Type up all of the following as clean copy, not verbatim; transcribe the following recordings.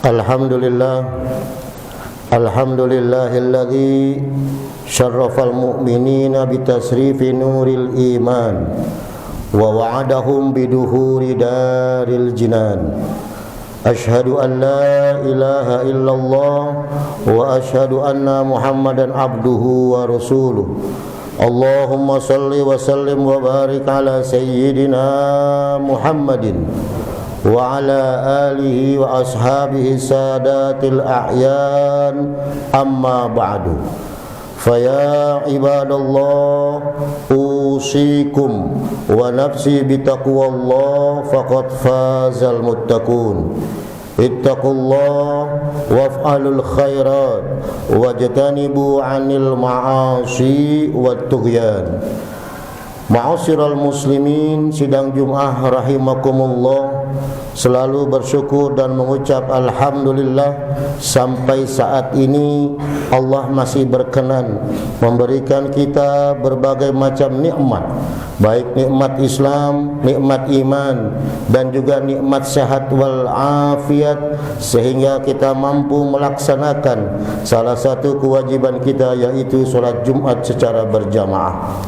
Alhamdulillah, alhamdulillahilladzi syarrafal mu'minina bitasrifi nuril iman wa wa'adahum biduhuri daril jinan. Ashhadu an la ilaha illallah wa ashhadu anna Muhammadan abduhu wa rasuluh. Allahumma salli wa sallim wa barik ala sayyidina Muhammadin wa ala alihi wa ashabihi sadatil a'yan, amma ba'du. Faya ibadallah, usikum wa nafsi bitaqwallah, faqad fazal muttaqun. Ittaqullah waf'alul khairat wajtanibu 'anil ma'asi wat tughyan. Ma'asyiral muslimin, sidang Jumat rahimakumullah, selalu bersyukur dan mengucap alhamdulillah sampai saat ini Allah masih berkenan memberikan kita berbagai macam nikmat, baik nikmat Islam, nikmat iman, dan juga nikmat sehat wal afiat, sehingga kita mampu melaksanakan salah satu kewajiban kita, yaitu salat Jumat secara berjamaah.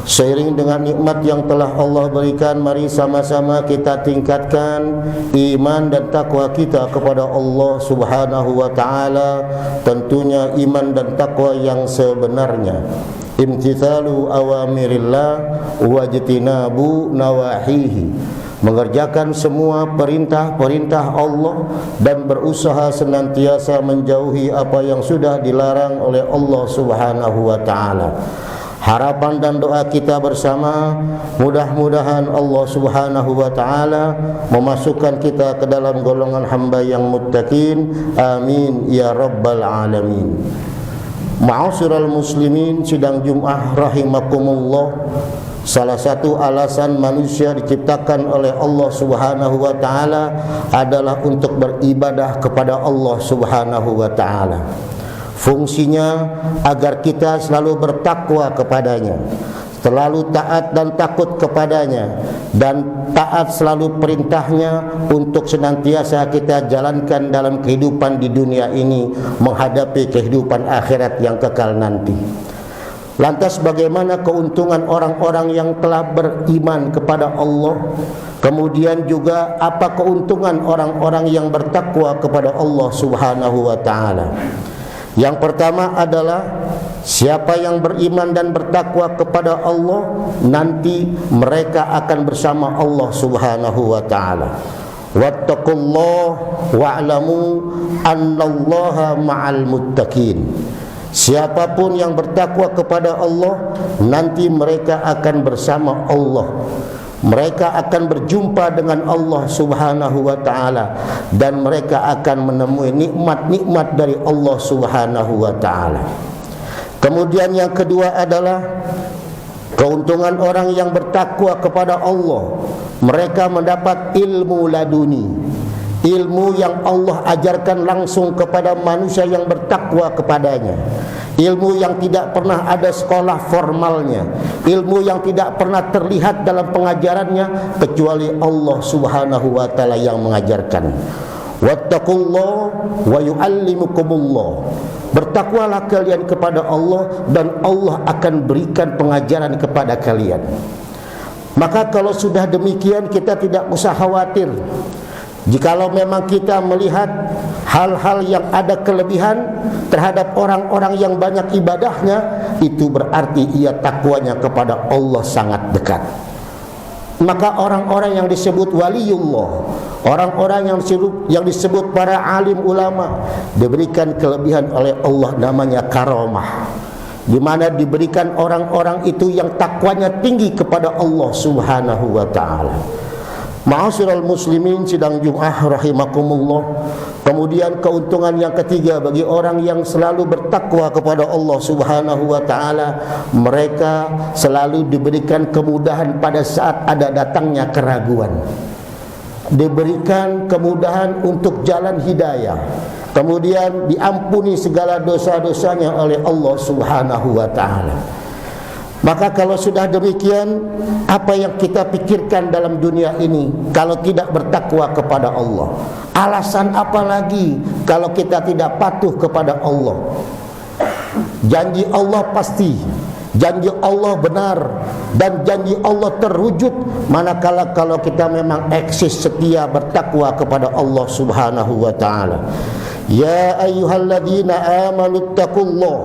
Seiring dengan nikmat yang telah Allah berikan, mari sama-sama kita tingkatkan iman dan takwa kita kepada Allah Subhanahu wa ta'ala. Tentunya iman dan takwa yang sebenarnya, imtithalu awamirillah wajtinabu nawahihi, mengerjakan semua perintah-perintah Allah dan berusaha senantiasa menjauhi apa yang sudah dilarang oleh Allah Subhanahu wa ta'ala. Harapan dan doa kita bersama, mudah-mudahan Allah Subhanahu wa ta'ala memasukkan kita ke dalam golongan hamba yang muttaqin. Amin ya rabbal alamin. Ma'asyiral muslimin, sidang Jumat rahimakumullah, salah satu alasan manusia diciptakan oleh Allah Subhanahu wa ta'ala adalah untuk beribadah kepada Allah Subhanahu wa ta'ala. Fungsinya agar kita selalu bertakwa kepadanya, selalu taat dan takut kepadanya, dan taat selalu perintahnya untuk senantiasa kita jalankan dalam kehidupan di dunia ini menghadapi kehidupan akhirat yang kekal nanti. Lantas bagaimana keuntungan orang-orang yang telah beriman kepada Allah? Kemudian juga apa keuntungan orang-orang yang bertakwa kepada Allah Subhanahu wa ta'ala? Yang pertama adalah siapa yang beriman dan bertakwa kepada Allah, nanti mereka akan bersama Allah Subhanahu wa ta'ala. Wattaqullah wa'lamu annallaha ma'al muttaqin. Siapapun yang bertakwa kepada Allah, nanti mereka akan bersama Allah. Mereka akan berjumpa dengan Allah Subhanahu wa ta'ala, dan mereka akan menemui nikmat-nikmat dari Allah Subhanahu wa ta'ala. Kemudian yang kedua adalah keuntungan orang yang bertakwa kepada Allah. Mereka mendapat ilmu laduni, ilmu yang Allah ajarkan langsung kepada manusia yang bertakwa kepadanya. Ilmu yang tidak pernah ada sekolah formalnya, ilmu yang tidak pernah terlihat dalam pengajarannya kecuali Allah Subhanahu wa ta'ala yang mengajarkan. Wattaqullah wa yu'allimukumullah. Bertakwalah kalian kepada Allah, dan Allah akan berikan pengajaran kepada kalian. Maka kalau sudah demikian, kita tidak usah khawatir. Jikalau memang kita melihat hal-hal yang ada kelebihan terhadap orang-orang yang banyak ibadahnya, itu berarti ia takwanya kepada Allah sangat dekat. Maka orang-orang yang disebut waliullah, orang-orang yang disebut para alim ulama, diberikan kelebihan oleh Allah, namanya karamah, di mana diberikan orang-orang itu yang takwanya tinggi kepada Allah Subhanahu wa ta'ala. Ma'asyiral muslimin, sidang Jumat rahimakumullah. Kemudian keuntungan yang ketiga bagi orang yang selalu bertakwa kepada Allah Subhanahu wa ta'ala, mereka selalu diberikan kemudahan pada saat ada datangnya keraguan. Diberikan kemudahan untuk jalan hidayah. Kemudian diampuni segala dosa-dosanya oleh Allah Subhanahu wa ta'ala. Maka kalau sudah demikian, apa yang kita pikirkan dalam dunia ini kalau tidak bertakwa kepada Allah? Alasan apa lagi kalau kita tidak patuh kepada Allah? Janji Allah pasti, janji Allah benar, dan janji Allah terwujud manakala kalau kita memang eksis setia bertakwa kepada Allah Subhanahu wa taala. Ya ayyuhalladzina amanu taqullah.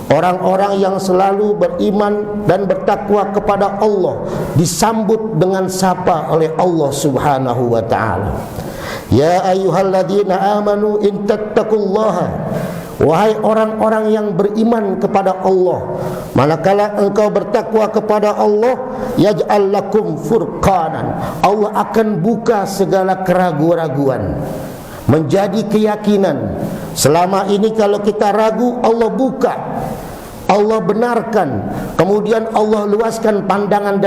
Orang-orang yang selalu beriman dan bertakwa kepada Allah disambut dengan sapa oleh Allah Subhanahu wa taala. Ya ayyuhalladzina amanu in tattaqullaha. Wahai orang-orang yang beriman kepada Allah, manakala engkau bertakwa kepada Allah, yaj'al lakum furqanan. Allah akan buka segala keraguan-raguan menjadi keyakinan. Selama ini kalau kita ragu, Allah buka, Allah benarkan, kemudian Allah luaskan pandangan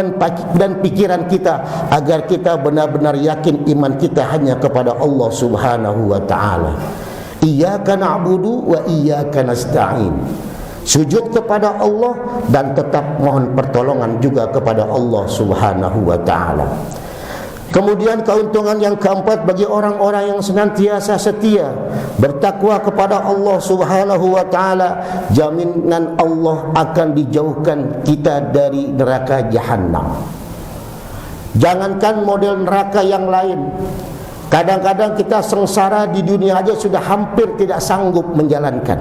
dan pikiran kita agar kita benar-benar yakin iman kita hanya kepada Allah Subhanahu wa taala. Iyyaka na'budu wa iyyaka nasta'in. Sujud kepada Allah dan tetap mohon pertolongan juga kepada Allah Subhanahu wa taala. Kemudian keuntungan yang keempat bagi orang-orang yang senantiasa setia bertakwa kepada Allah Subhanahu wa taala, jaminan Allah akan dijauhkan kita dari neraka jahanam. Jangankan model neraka yang lain, kadang-kadang kita sengsara di dunia aja sudah hampir tidak sanggup menjalankan.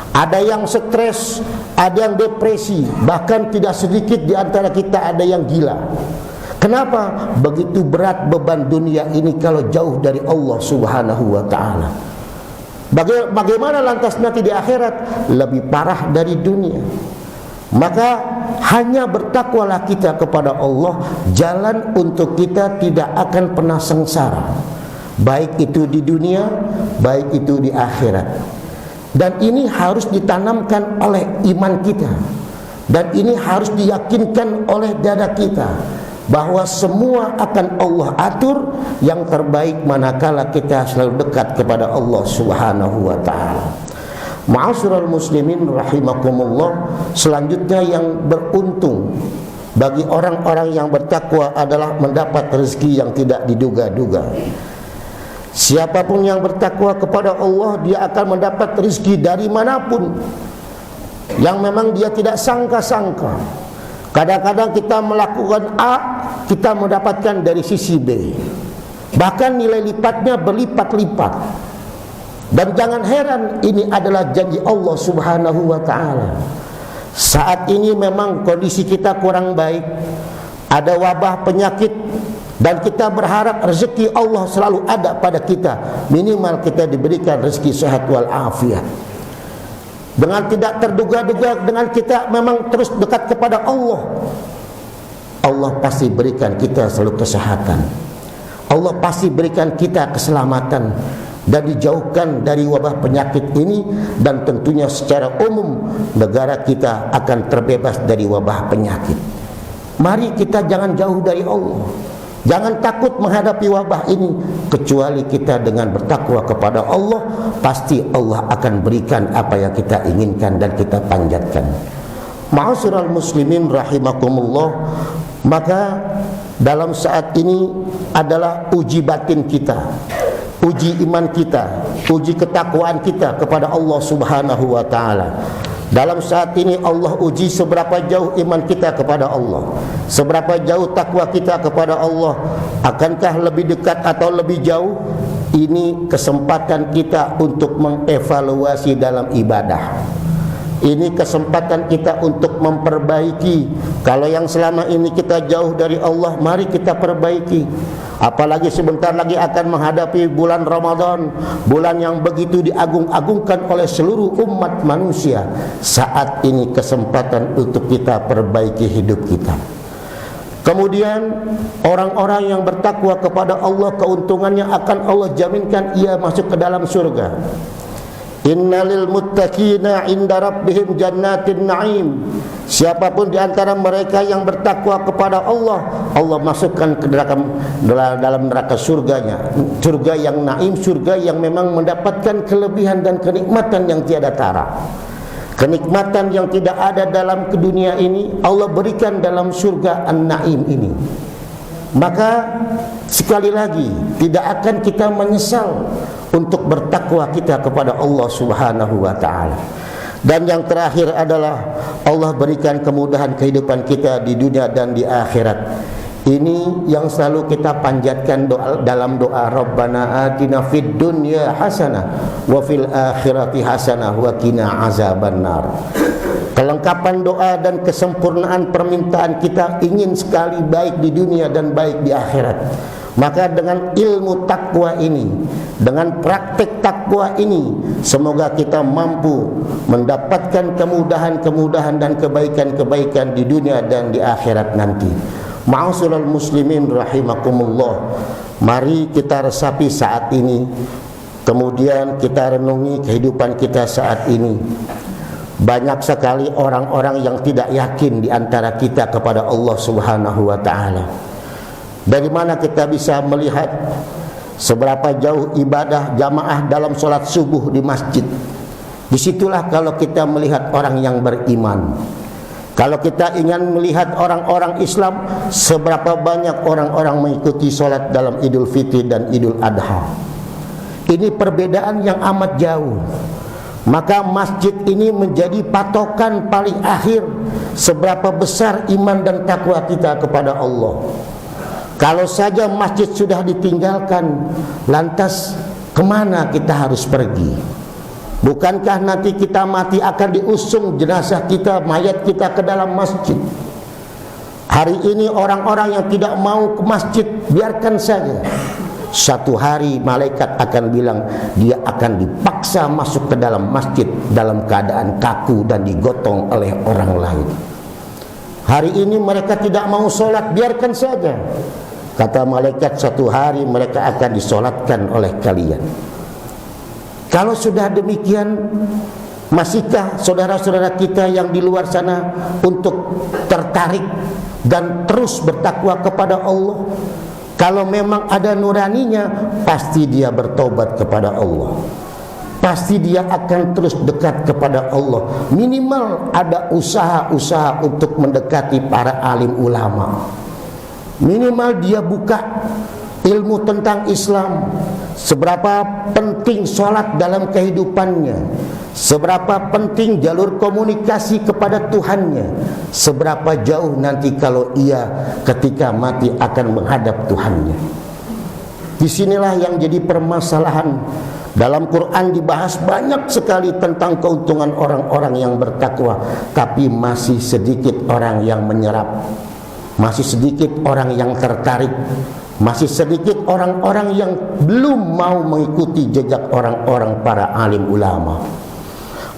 Ada yang stres, ada yang depresi, bahkan tidak sedikit di antara kita ada yang gila. Kenapa? Begitu berat beban dunia ini kalau jauh dari Allah Subhanahu wa taala. Bagaimana lantas nanti di akhirat? Lebih parah dari dunia. Maka hanya bertakwalah kita kepada Allah, jalan untuk kita tidak akan pernah sengsara, baik itu di dunia, baik itu di akhirat. Dan ini harus ditanamkan oleh iman kita, dan ini harus diyakinkan oleh dada kita bahwa semua akan Allah atur yang terbaik manakala kita selalu dekat kepada Allah Subhanahu wa taala. Ma'asyiral muslimin rahimakumullah, selanjutnya yang beruntung bagi orang-orang yang bertakwa adalah mendapat rezeki yang tidak diduga-duga. Siapapun yang bertakwa kepada Allah, dia akan mendapat rezeki dari manapun yang memang dia tidak sangka-sangka. Kadang-kadang kita melakukan A, kita mendapatkan dari sisi B. Bahkan nilai lipatnya berlipat-lipat. Dan jangan heran, ini adalah janji Allah Subhanahu wa taala. Saat ini memang kondisi kita kurang baik, ada wabah penyakit, dan kita berharap rezeki Allah selalu ada pada kita. Minimal kita diberikan rezeki sehat wal afiat. Dengan tidak terduga-duga, dengan kita memang terus dekat kepada Allah, Allah pasti berikan kita selalu kesehatan. Allah pasti berikan kita keselamatan dan dijauhkan dari wabah penyakit ini. Dan tentunya secara umum negara kita akan terbebas dari wabah penyakit. Mari kita jangan jauh dari Allah. Jangan takut menghadapi wabah ini, kecuali kita dengan bertakwa kepada Allah, pasti Allah akan berikan apa yang kita inginkan dan kita panjatkan. Ma'asyiral muslimin rahimakumullah, maka dalam saat ini adalah uji batin kita, uji iman kita, uji ketakwaan kita kepada Allah Subhanahu wa taala. Dalam saat ini Allah uji seberapa jauh iman kita kepada Allah, seberapa jauh takwa kita kepada Allah. Akankah lebih dekat atau lebih jauh? Ini kesempatan kita untuk mengevaluasi dalam ibadah. Ini kesempatan kita untuk memperbaiki. Kalau yang selama ini kita jauh dari Allah, mari kita perbaiki. Apalagi sebentar lagi akan menghadapi bulan Ramadan, bulan yang begitu diagung-agungkan oleh seluruh umat manusia. Saat ini kesempatan untuk kita perbaiki hidup kita. Kemudian orang-orang yang bertakwa kepada Allah, keuntungannya akan Allah jaminkan ia masuk ke dalam surga. Innalil muttaqina inda rabbihim jannatin na'im. Siapapun di antara mereka yang bertakwa kepada Allah, Allah masukkan ke dalam neraka surganya. Surga yang naim, surga yang memang mendapatkan kelebihan dan kenikmatan yang tiada tara. Kenikmatan yang tidak ada dalam dunia ini Allah berikan dalam surga An-Naim ini. Maka sekali lagi tidak akan kita menyesal untuk bertakwa kita kepada Allah Subhanahu wa taala. Dan yang terakhir adalah Allah berikan kemudahan kehidupan kita di dunia dan di akhirat. Ini yang selalu kita panjatkan dalam doa, Rabbana atina fid dunya hasanah wa fil akhirati hasanah wa qina azabannar. Kelengkapan doa dan kesempurnaan permintaan kita ingin sekali baik di dunia dan baik di akhirat. Maka dengan ilmu takwa ini, dengan praktek takwa ini, semoga kita mampu mendapatkan kemudahan-kemudahan dan kebaikan-kebaikan di dunia dan di akhirat nanti. Ma'asyiral muslimin rahimakumullah. Mari kita resapi saat ini, kemudian kita renungi kehidupan kita saat ini. Banyak sekali orang-orang yang tidak yakin di antara kita kepada Allah Subhanahu wa taala. Dari mana kita bisa melihat seberapa jauh ibadah jamaah dalam sholat subuh di masjid? Disitulah kalau kita melihat orang yang beriman. Kalau kita ingin melihat orang-orang Islam, seberapa banyak orang-orang mengikuti sholat dalam Idul Fitri dan Idul Adha. Ini perbedaan yang amat jauh. Maka masjid ini menjadi patokan paling akhir seberapa besar iman dan takwa kita kepada Allah. Kalau saja masjid sudah ditinggalkan, lantas kemana kita harus pergi? Bukankah nanti kita mati akan diusung jenazah kita, mayat kita ke dalam masjid? Hari ini orang-orang yang tidak mau ke masjid, biarkan saja. Satu hari malaikat akan bilang dia akan dipaksa masuk ke dalam masjid dalam keadaan kaku dan digotong oleh orang lain. Hari ini mereka tidak mau sholat, biarkan saja. Kata malaikat, satu hari mereka akan disolatkan oleh kalian. Kalau sudah demikian, masihkah saudara-saudara kita yang di luar sana untuk tertarik dan terus bertakwa kepada Allah? Kalau memang ada nuraninya, pasti dia bertobat kepada Allah. Pasti dia akan terus dekat kepada Allah. Minimal ada usaha-usaha untuk mendekati para alim ulama. Minimal dia buka ilmu tentang Islam, seberapa penting sholat dalam kehidupannya, seberapa penting jalur komunikasi kepada Tuhannya, seberapa jauh nanti kalau ia ketika mati akan menghadap Tuhannya. Disinilah yang jadi permasalahan. Dalam Quran dibahas banyak sekali tentang keuntungan orang-orang yang bertakwa, tapi masih sedikit orang yang menyerap. Masih sedikit orang yang tertarik. Masih sedikit orang-orang yang belum mau mengikuti jejak orang-orang para alim ulama.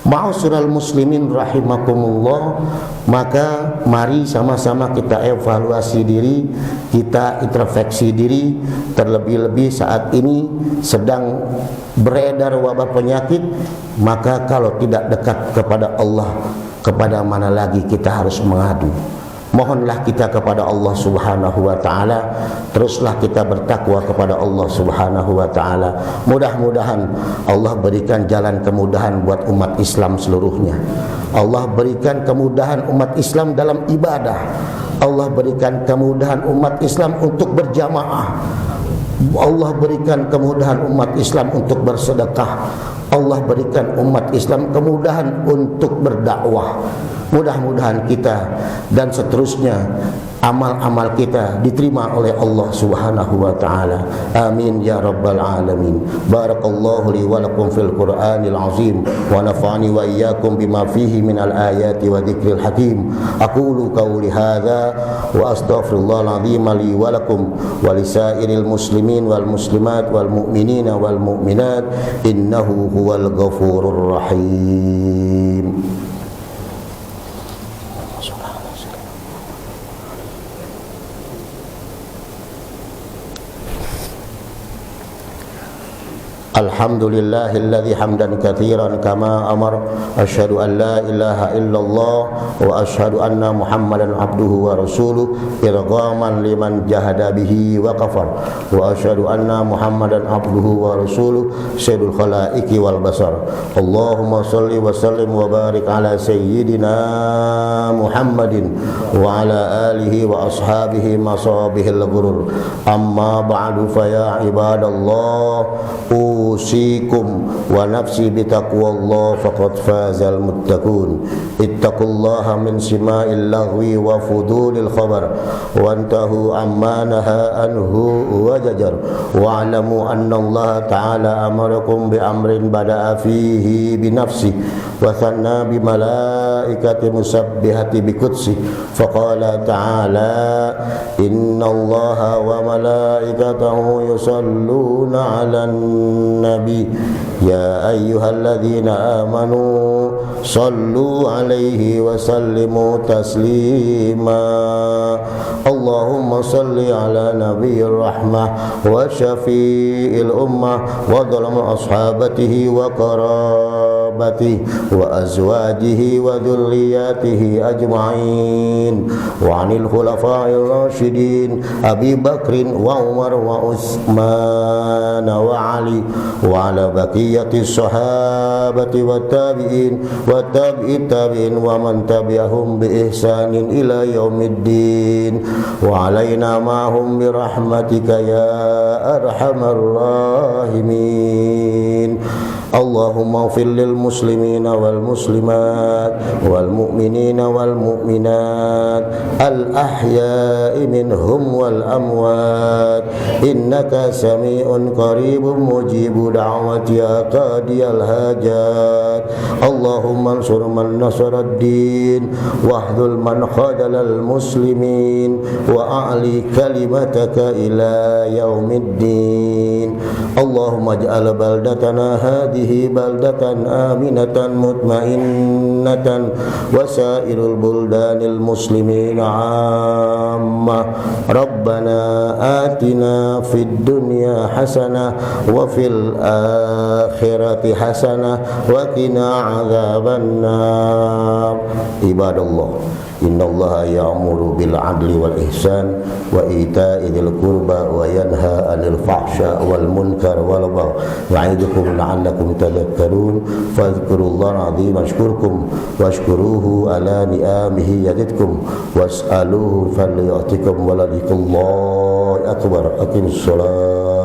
Ma'asyiral muslimin rahimakumullah. Maka mari sama-sama kita evaluasi diri, kita introspeksi diri. Terlebih-lebih saat ini sedang beredar wabah penyakit. Maka kalau tidak dekat kepada Allah, kepada mana lagi kita harus mengadu? Mohonlah kita kepada Allah Subhanahu wa taala, teruslah kita bertakwa kepada Allah Subhanahu wa taala. Mudah-mudahan Allah berikan jalan kemudahan buat umat Islam seluruhnya. Allah berikan kemudahan umat Islam dalam ibadah. Allah berikan kemudahan umat Islam untuk berjamaah. Allah berikan kemudahan umat Islam untuk bersedekah. Allah berikan umat Islam kemudahan untuk berdakwah. Mudah-mudahan kita dan seterusnya amal-amal kita diterima oleh Allah Subhanahu wa taala. Amin ya rabbal alamin. Barakallahu li wa lakum fil Qur'anil azim wa nafa'ani wa iyyakum bima fihi minal ayati wa dzikril hakim. Aqulu qawli hadza wa astaghfirullahal azim li wa lakum wa lisairil muslimin wal muslimat wal mu'minina wal mu'minat innahu huwal ghafurur rahim. Alhamdulillahilladzi hamdan katsiran kama amar. Asyhadu an la ilaha illallah wa asyhadu anna Muhammadan abduhu wa rasuluh irghaman liman jahada bihi wa kafar. Wa asyhadu anna Muhammadan abduhu wa rasuluh sayyidul khalaiqi wal basar. Allahumma shalli wa sallim wa barik ala sayyidina Muhammadin wa ala alihi wa ashabihi masabihil ghurur. Amma ba'du fa ya ibadallah, usikum wa nafsi bitaqwallah faqad fazal muttaqun. Ittaqullaha min sima'il lagwi wa fudulil khabar wantahu amma naha anhu wa jajar. Wa'lamu anna Allah ta'ala amarakum bi amrin bada'a fihi bi nafsi wa thanna bi malaikati musabbihati bi qudsi. Faqala ta'ala inna Allah wa malaikatahu yusalluna 'alan nabi ya ayyuhalladzina amanu sallu 'alaihi wa sallimu taslima. Allahumma salli ala nabiyyir rahmah wa syafi'il ummah wa dhalam ashabatihi wa qarabatihi wa azwajihi wa dhurriyyatihi ajma'in wa 'anil khulafa'ir rasyidin Abi Bakrin wa Umar wa Utsman wa Ali wa ala baqiyati sahabati wa tabi'in wa tabi'it tabi'in wa man tabi'ahum bi ihsanin ila yaumiddin wa alaina ma'hum bi rahmatika ya arhamar rahimin. Allahumma ighfir lil muslimina wal muslimat wal mu'minina wal mu'minat al ahya'i minhum wal amwat innaka sami'un qaribun mujibu da'wati ya qadiyal hajat. Allahumma ansur man nasarad din wahdul man khadalal muslimin wa a'li kalimataka ila yaumiddin. Allahumma ij'al baldatana hadhihi baldatan aminatan mutmainnatan wa sairul buldanil muslimin amma. Rabbana atina fid dunya hasanah wa fil akhirati hasanah wa qina adzabannar. Ibadallah, innallaha ya'muru bil 'adli wal ihsan wa ita'i dzil qurba wa yanha 'anil fahsya wal munkar wal baghi ya'idukum la'allakum tadhakkarun. Fadhkurullaha 'azim ashkurkum washkuruhu ala ni'amihi yazidkum was'aluhu falyu'tikum wa ladhikullahi akbar. Aqimissalah.